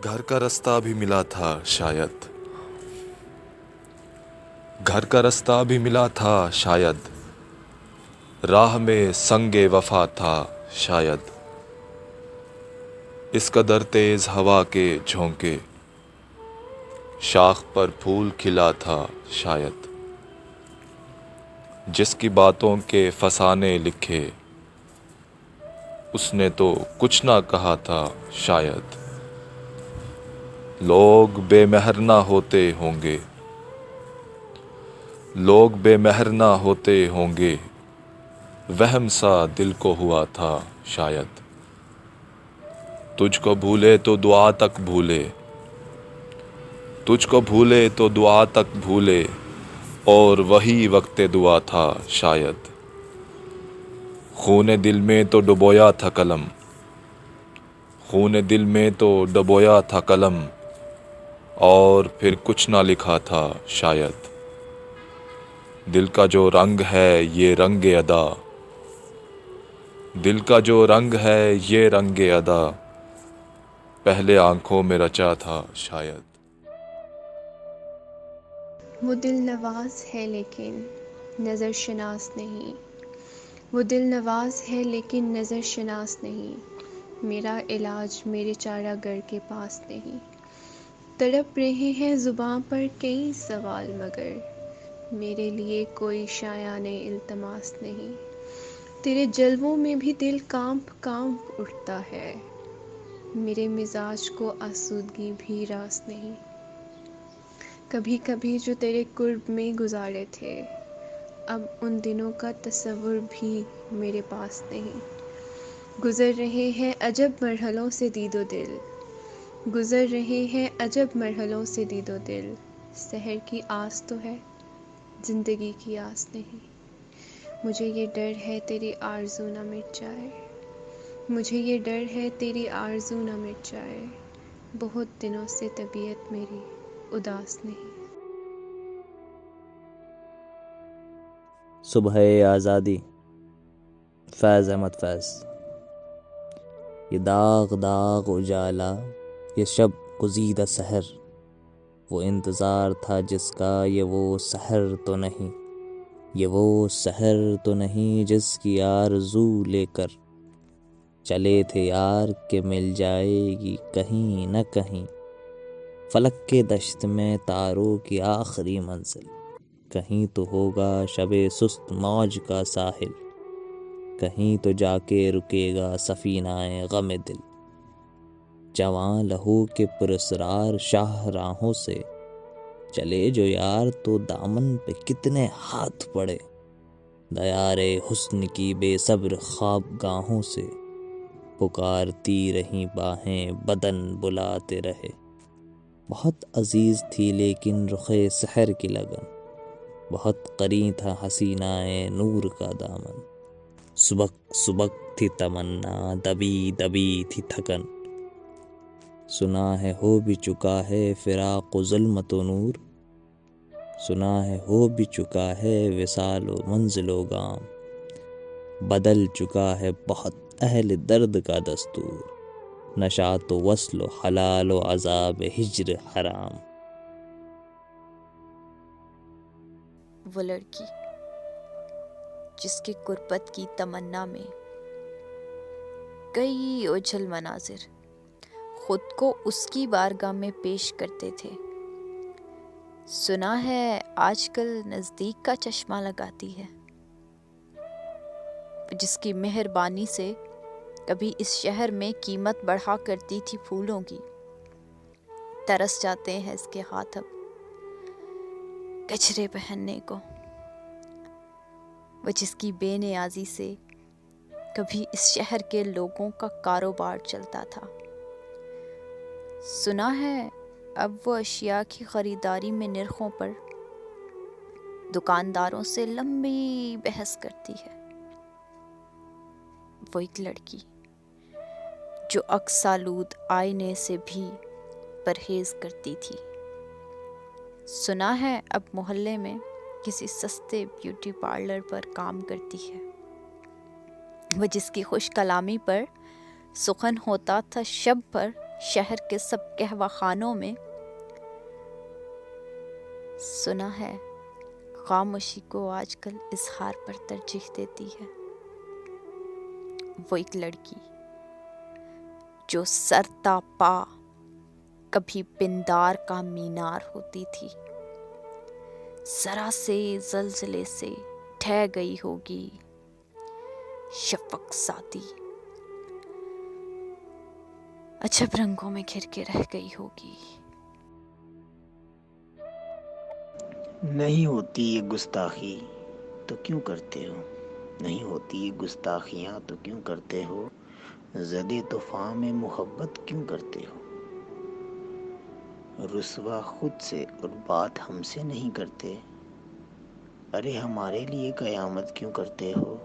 گھر کا رستہ بھی ملا تھا شاید، گھر کا رستہ بھی ملا تھا شاید، راہ میں سنگ وفا تھا شاید، اس قدر تیز ہوا کے جھونکے، شاخ پر پھول کھلا تھا شاید، جس کی باتوں کے فسانے لکھے، اس نے تو کچھ نہ کہا تھا شاید، لوگ بے مہر نہ ہوتے ہوں گے، لوگ بے مہر نہ ہوتے ہوں گے، وہم سا دل کو ہوا تھا شاید، تجھ کو بھولے تو دعا تک بھولے، تجھ کو بھولے تو دعا تک بھولے، اور وہی وقت دعا تھا شاید، خون دل میں تو ڈبویا تھا قلم، خون دل میں تو ڈبویا تھا قلم، اور پھر کچھ نہ لکھا تھا شاید، دل کا جو رنگ ہے یہ رنگ ادا، دل کا جو رنگ ہے یہ رنگ ادا، پہلے آنکھوں میں رچا تھا شاید۔ وہ دل نواز ہے لیکن نظر شناس نہیں، وہ دل نواز ہے لیکن نظر شناس نہیں، میرا علاج میرے چارہ گر کے پاس نہیں، تڑپ رہے ہیں زباں پر کئی سوال مگر میرے لیے کوئی شایان التماس نہیں، تیرے جلووں میں بھی دل کانپ کانپ اٹھتا ہے، میرے مزاج کو آسودگی بھی راس نہیں، کبھی کبھی جو تیرے قرب میں گزارے تھے اب ان دنوں کا تصور بھی میرے پاس نہیں، گزر رہے ہیں عجب مرحلوں سے دید و دل، گزر رہے ہیں عجب مرحلوں سے دید و دل، سحر کی آس تو ہے زندگی کی آس نہیں، مجھے یہ ڈر ہے تیری آرزو نہ مٹ جائے، مجھے یہ ڈر ہے تیری آرزو نہ مٹ جائے، بہت دنوں سے طبیعت میری اداس نہیں۔ صبح آزادی، فیض احمد فیض۔ یہ داغ داغ اجالا، یہ شب گزیدہ سحر، وہ انتظار تھا جس کا یہ وہ سحر تو نہیں، یہ وہ سحر تو نہیں جس کی آرزو لے کر چلے تھے یار کہ مل جائے گی کہیں نہ کہیں، فلک کے دشت میں تاروں کی آخری منزل، کہیں تو ہوگا شب سست موج کا ساحل، کہیں تو جا کے رکے گا سفینہ غم دل، جواں لہو کے پراسرار شاہ راہوں سے چلے جو یار تو دامن پہ کتنے ہاتھ پڑے، دیار حسن کی بے صبر خواب گاہوں سے پکارتی رہیں باہیں بدن بلاتے رہے، بہت عزیز تھی لیکن رخ سحر کی لگن، بہت قریب تھا حسینہ نور کا دامن، سبک سبک تھی تمنا دبی دبی تھی تھکن، سنا ہے ہو بھی چکا ہے فراق و ظلمت و نور، سنا ہے ہو بھی چکا ہے وصال و منزل و گام، بدل چکا ہے بہت اہل درد کا دستور، نشاط و وصل و حلال و عذاب ہجر حرام۔ وہ لڑکی جس کی غربت کی تمنا میں کئی اوجھل مناظر خود کو اس کی بارگاہ میں پیش کرتے تھے، سنا ہے آج کل نزدیک کا چشمہ لگاتی ہے، جس کی مہربانی سے کبھی اس شہر میں قیمت بڑھا کرتی تھی پھولوں کی، ترس جاتے ہیں اس کے ہاتھ اب گجرے پہننے کو، وہ جس کی بے نیازی سے کبھی اس شہر کے لوگوں کا کاروبار چلتا تھا، سنا ہے اب وہ اشیاء کی خریداری میں نرخوں پر دکانداروں سے لمبی بحث کرتی ہے، وہ ایک لڑکی جو عکس آلود آئینے سے بھی پرہیز کرتی تھی، سنا ہے اب محلے میں کسی سستے بیوٹی پارلر پر کام کرتی ہے، وہ جس کی خوش کلامی پر سخن ہوتا تھا شب پر شہر کے سب قہوہ خانوں میں سنا ہے خاموشی کو آج کل اظہار پر ترجیح دیتی ہے۔ وہ ایک لڑکی جو سر تا پا کبھی پندار کا مینار ہوتی تھی، ذرا سے زلزلے سے ڈھہ گئی ہوگی، شفق ساتی عجب رنگوں میں گھر کے رہ گئی ہوگی۔ نہیں ہوتی یہ گستاخی تو کیوں کرتے ہو، نہیں ہوتی یہ گستاخیاں تو کیوں کرتے ہو، زدِ طوفاں میں محبت کیوں کرتے ہو، رسوا خود سے اور بات ہم سے نہیں کرتے، ارے ہمارے لیے قیامت کیوں کرتے ہو،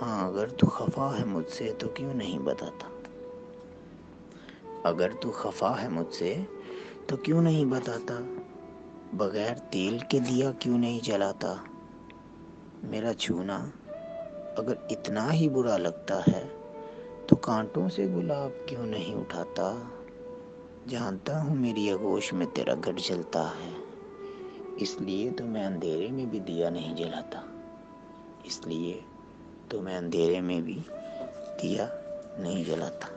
ہاں اگر تو خفا ہے مجھ سے تو کیوں نہیں بتاتا، اگر تو خفا ہے مجھ سے تو کیوں نہیں بتاتا، بغیر تیل کے دیا کیوں نہیں جلاتا، میرا چھونا اگر اتنا ہی برا لگتا ہے تو کانٹوں سے گلاب کیوں نہیں اٹھاتا، جانتا ہوں میری آغوش میں تیرا گھر جلتا ہے، اس لیے تو میں اندھیرے میں بھی دیا نہیں جلاتا، اس لیے تو میں اندھیرے میں بھی دیا نہیں جلاتا۔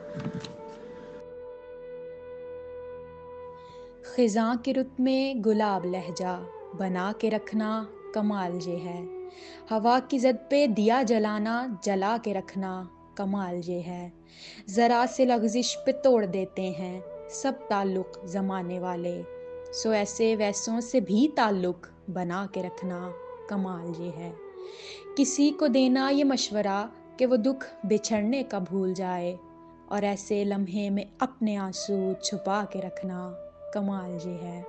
خزاں کے رت میں گلاب لہجہ بنا کے رکھنا کمال یہ ہے، ہوا کی زد پہ دیا جلانا جلا کے رکھنا کمال یہ ہے، ذرا سے لغزش پہ توڑ دیتے ہیں سب تعلق زمانے والے، سو ایسے ویسوں سے بھی تعلق بنا کے رکھنا کمال یہ ہے، کسی کو دینا یہ مشورہ کہ وہ دکھ بچھڑنے کا بھول جائے، اور ایسے لمحے میں اپنے آنسو چھپا کے رکھنا کمال یہ ہے،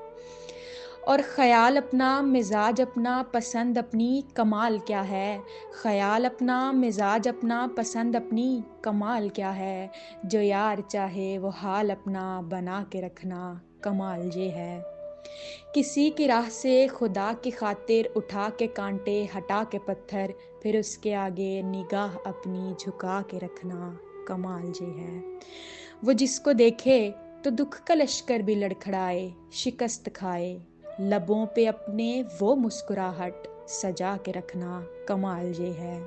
اور خیال اپنا مزاج اپنا پسند اپنی کمال کیا ہے، خیال اپنا مزاج اپنا پسند اپنی کمال کیا ہے، جو یار چاہے وہ حال اپنا بنا کے رکھنا کمال یہ ہے، کسی کی راہ سے خدا کی خاطر اٹھا کے کانٹے ہٹا کے پتھر پھر اس کے آگے نگاہ اپنی جھکا کے رکھنا کمال یہ ہے، وہ جس کو دیکھے تو دکھ کا لشکر بھی لڑکھڑائے شکست کھائے، لبوں پہ اپنے وہ مسکراہٹ سجا کے رکھنا کمال یہ ہے۔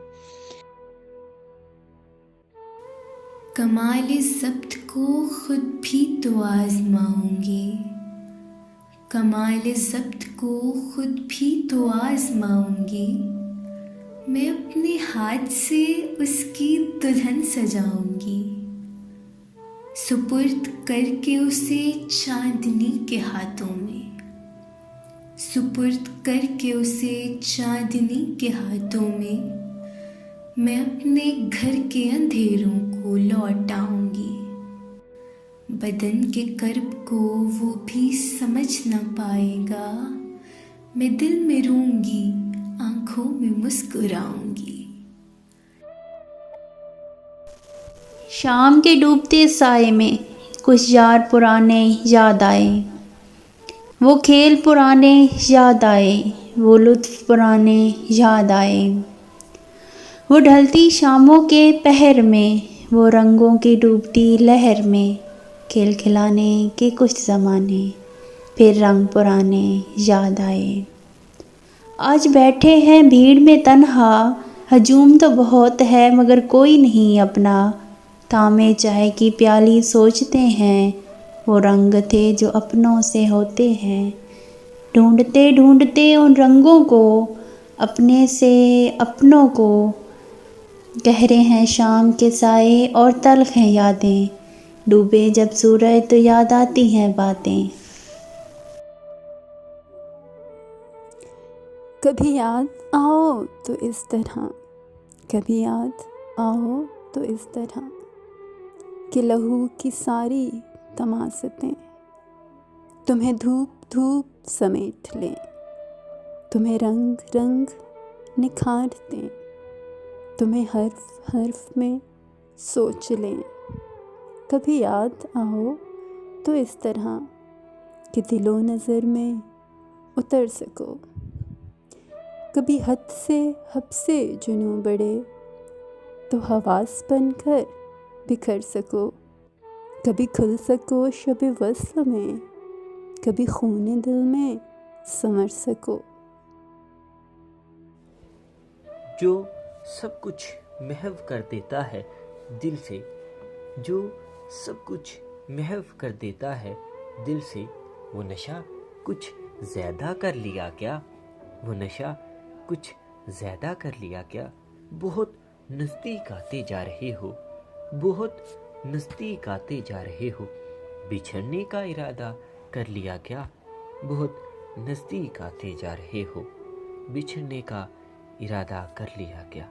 کمال ضبط کو خود بھی تو آزماؤں گی، کمال ضبط کو خود بھی تو آزماؤں گی، میں اپنے ہاتھ سے اس کی دلہن سجاؤں گی، سپرد کر کے اسے چاندنی کے ہاتھوں میں، سپرد کر کے اسے چاندنی کے ہاتھوں میں اپنے گھر کے اندھیروں کو لوٹاؤں گی، بدن کے کرب کو وہ بھی سمجھ نہ پائے گا، میں دل میں روں گی آنکھوں میں مسکراؤں گی۔ شام کے ڈوبتے سائے میں کچھ یار پرانے یاد آئے، وہ کھیل پرانے یاد آئے، وہ لطف پرانے یاد آئے، وہ ڈھلتی شاموں کے پہر میں، وہ رنگوں کی ڈوبتی لہر میں، کھیل کھلانے کے کچھ زمانے پھر رنگ پرانے یاد آئے، آج بیٹھے ہیں بھیڑ میں تنہا، ہجوم تو بہت ہے مگر کوئی نہیں اپنا، تامے چائے کی پیالی سوچتے ہیں، وہ رنگ تھے جو اپنوں سے ہوتے ہیں، ڈھونڈتے ڈھونڈتے ان رنگوں کو اپنے سے اپنوں کو، گہرے ہیں شام کے سائے اور تلخ ہیں یادیں، ڈوبے جب سورج تو یاد آتی ہیں باتیں۔ کبھی یاد آؤ تو اس طرح، کبھی یاد آؤ تو اس طرح کہ لہو کی ساری تماستیں تمہیں دھوپ دھوپ سمیٹ لیں، تمہیں رنگ رنگ نکھار دیں، تمہیں حرف حرف میں سوچ لیں، کبھی یاد آؤ تو اس طرح کہ دل و نظر میں اتر سکو، کبھی حد سے حب سے جنوں بڑھے تو حواس بن کر بکھر سکو، کبھی کھل سکو شب وصل میں، کبھی خون دل میں سنور سکو۔ جو سب کچھ محو کر دیتا ہے دل سے، جو سب کچھ محو کر دیتا ہے دل سے، وہ نشہ کچھ زیادہ کر لیا کیا؟ وہ نشہ کچھ زیادہ کر لیا کیا؟ بہت نزدیک آتے جا رہے ہو، بہت نزدیک آتے جا رہے ہو، بچھڑنے کا ارادہ کر لیا کیا؟ بہت نزدیک آتے جا رہے ہو، بچھڑنے کا ارادہ کر لیا کیا؟